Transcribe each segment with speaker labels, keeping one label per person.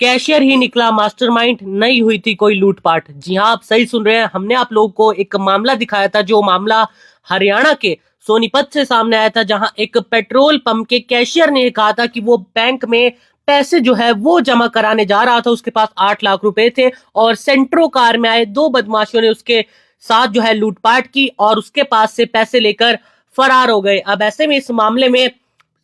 Speaker 1: Cashier ही निकला mastermind, नहीं हुई थी कोई लूटपाट। जी हाँ, आप सही सुन रहे हैं। हमने आप लोगों को एक मामला दिखाया था, जो मामला हरियाणा के सोनीपत से सामने आया था, जहां एक पेट्रोल पंप के कैशियर ने कहा था कि वो बैंक में पैसे जो है वो जमा कराने जा रहा था। उसके पास 8 लाख रुपए थे और सेंट्रो कार में आए दो बदमाशियों ने उसके साथ जो है लूटपाट की और उसके पास से पैसे लेकर फरार हो गए। अब ऐसे में इस मामले में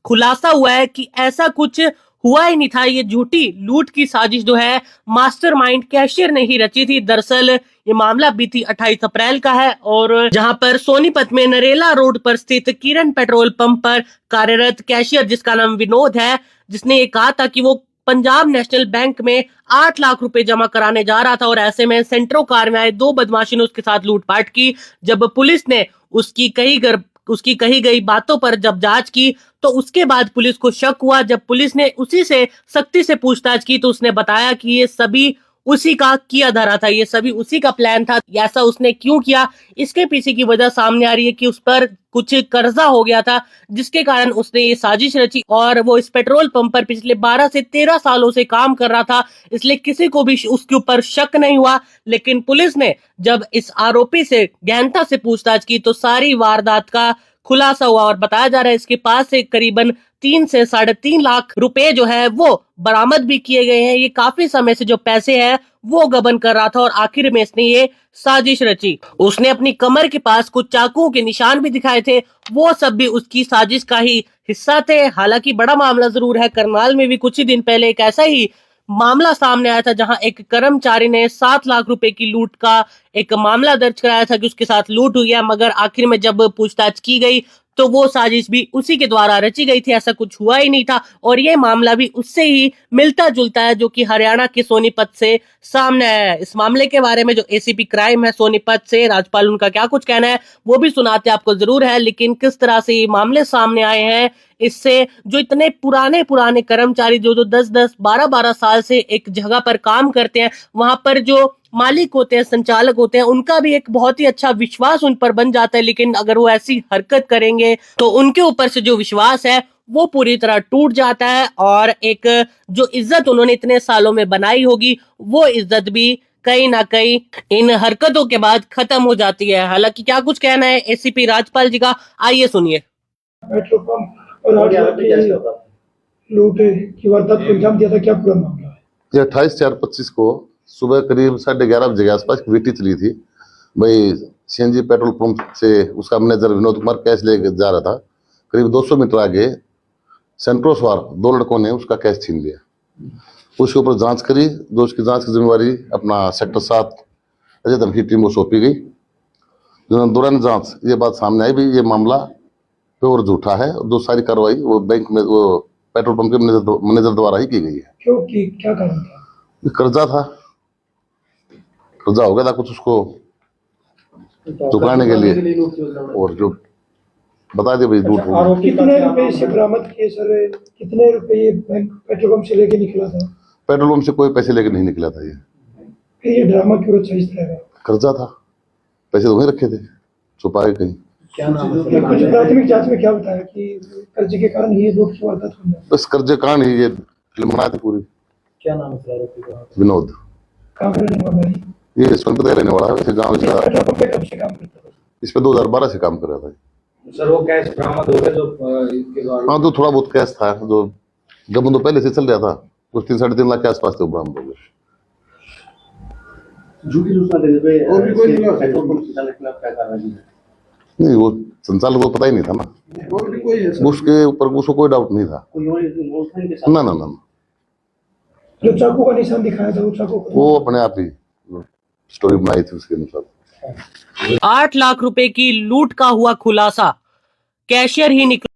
Speaker 1: खुलासा हुआ है कि ऐसा कुछ हुआ ही नहीं था। ये झूठी लूट की साजिश जो है मास्टरमाइंड कैशियर ने ही रची थी। दरअसल ये मामला बीती 28 अप्रैल का है और जहां पर सोनीपत में नरेला रोड पर स्थित किरण पेट्रोल पंप पर कार्यरत कैशियर, जिसका नाम विनोद है, जिसने ये कहा था कि वो पंजाब नेशनल बैंक में 8 लाख रुपए जमा कराने जा रहा था और ऐसे में सेंट्रो कार में आए दो बदमाशों ने उसके साथ लूटपाट की। जब पुलिस ने उसकी कही गई बातों पर जब जांच की तो उसके बाद पुलिस को शक हुआ। जब पुलिस ने उसी से सख्ती से पूछताछ की तो उसने बताया कि ये सभी उसी का किया धरा था, ये सभी उसी का प्लान था। ऐसा उसने क्यों किया, इसके पीछे की वजह सामने आ रही है कि उस पर कुछ कर्जा हो गया था, जिसके कारण उसने ये साजिश रची और वो इस पेट्रोल पंप पर पिछले 12 से 13 सालों से काम कर रहा था, इसलिए किसी को भी उसके ऊपर शक नहीं हुआ। लेकिन पुलिस ने जब इस आरोपी से गहनता से पूछताछ की तो सारी वारदात का खुलासा हुआ और बताया जा रहा है इसके पास से करीबन 3 से 3.5 लाख रुपए जो है वो बरामद भी किए गए हैं। ये काफी समय से जो पैसे हैं वो गबन कर रहा था और आखिर में इसने ये साजिश रची। उसने अपनी कमर के पास कुछ चाकुओं के निशान भी दिखाए थे, वो सब भी उसकी साजिश का ही हिस्सा थे। हालांकि बड़ा मामला जरूर है। करनाल में भी कुछ ही दिन पहले एक ऐसा ही मामला सामने आया था, जहां एक कर्मचारी ने 7 लाख रुपए की लूट का एक मामला दर्ज कराया था कि उसके साथ लूट हुई है, मगर आखिर में जब पूछताछ की गई तो वो साजिश भी उसी के द्वारा रची गई थी, ऐसा कुछ हुआ ही नहीं था। और ये मामला भी उससे ही मिलता जुलता है, जो कि हरियाणा के सोनीपत से सामने आया है। इस मामले के बारे में जो एसीपी क्राइम है सोनीपत से, राजपाल, उनका क्या कुछ कहना है वो भी सुनाते आपको जरूर है। लेकिन किस तरह से ये मामले सामने आए हैं, इससे जो इतने पुराने पुराने कर्मचारी जो 10-10 12-12 साल से एक जगह पर काम करते हैं, वहां पर जो मालिक होते हैं, संचालक होते हैं, उनका भी एक बहुत ही अच्छा विश्वास उन पर बन जाता है। लेकिन अगर वो ऐसी हरकत करेंगे तो उनके ऊपर से जो विश्वास है वो पूरी तरह टूट जाता है और एक जो इज्जत उन्होंने इतने सालों में बनाई होगी वो इज्जत भी कहीं ना कहीं इन हरकतों के बाद खत्म हो जाती है। हालांकि क्या कुछ कहना है एसीपी राजपाल जी का, आइए सुनिए।
Speaker 2: पेट्रोल पंप और 8 लाख की लूट की वारदात को अंजाम दिया था, क्या पूरा मामला है?
Speaker 3: ये 28/4/25 को सुबह करीब 11:30 बजे के आसपास वीटी चली थी। भाई सीएनजी पेट्रोल पंप से उसका मैनेजर विनोद कुमार कैश लेके जा रहा था। करीब 200 मीटर आगे सेंट्रो सवार दो लड़कों ने उसका कैश छीन लिया। उसके ऊपर जांच करी, जो उसकी जांच की जिम्मेवारी अपना सेक्टर 7 अजय धन की टीम को सौंपी गई। दौरान जांच ये बात सामने आई भी ये मामला प्योर झूठा है। जो सारी कार्रवाई वो बैंक में वो पेट्रोल पंप के मैनेजर द्वारा ही की गई है।
Speaker 2: क्यों की, क्या कारण था?
Speaker 3: कर्जा था, कर्जा हो गया था कुछ उसको चुकाने के लिए, और जो बता दे भाई झूठ हो।
Speaker 2: कितने रुपए से बरामद किए सर? कितने रुपए ये बैंक पेट्रोल पंप से लेके निकला था?
Speaker 3: पेट्रोल पंप से कोई पैसे लेके नहीं निकला था। ये
Speaker 2: फिर ये ड्रामा क्यों रचा इस तरह का?
Speaker 3: कर्जा था, पैसे तो वहीं रखे थे छुपाए कहीं।
Speaker 2: क्या नाम है? कुछ प्राथमिक जांच में क्या बताया कि कर्जे के कारण ये लूट की वारदात हुई?
Speaker 3: बस कर्जे कारण ही ये फिल्म बनाई थी पूरी।
Speaker 2: क्या नाम है आरोपी का?
Speaker 3: विनोद।
Speaker 2: काम करने वाला है
Speaker 3: ये सोनपत का रहने वाला है, वैसे गाँव से।
Speaker 2: पेट्रोल पंप पे कब से काम करता था?
Speaker 3: इस पे 2012 से काम कर रहा था
Speaker 4: सर। वो कैश बरामद हो गया जो इसके द्वारा?
Speaker 3: हाँ, तो थोड़ा बहुत कैश था जो गबन तो पहले से चल रहा था, कुछ 3-3.5 लाख के आसपास थे, बरामद हो गए।
Speaker 4: झूठी सूचना देने पे और भी कोई पेट्रोल पंप संचालक के खिलाफ क्या कार्रवाई है?
Speaker 3: नहीं, वो संचालक को पता ही नहीं था ना,
Speaker 4: और भी कोई है
Speaker 3: उसके ऊपर उसको कोई डाउट नहीं था। ना ना ना,
Speaker 2: जो चाकू का निशान दिखाया था वो चाकू
Speaker 3: वो अपने आप ही स्टोरी बनाई थी उसके अनुसार।
Speaker 1: 8 लाख रुपए की लूट का हुआ खुलासा, कैशियर ही निकला।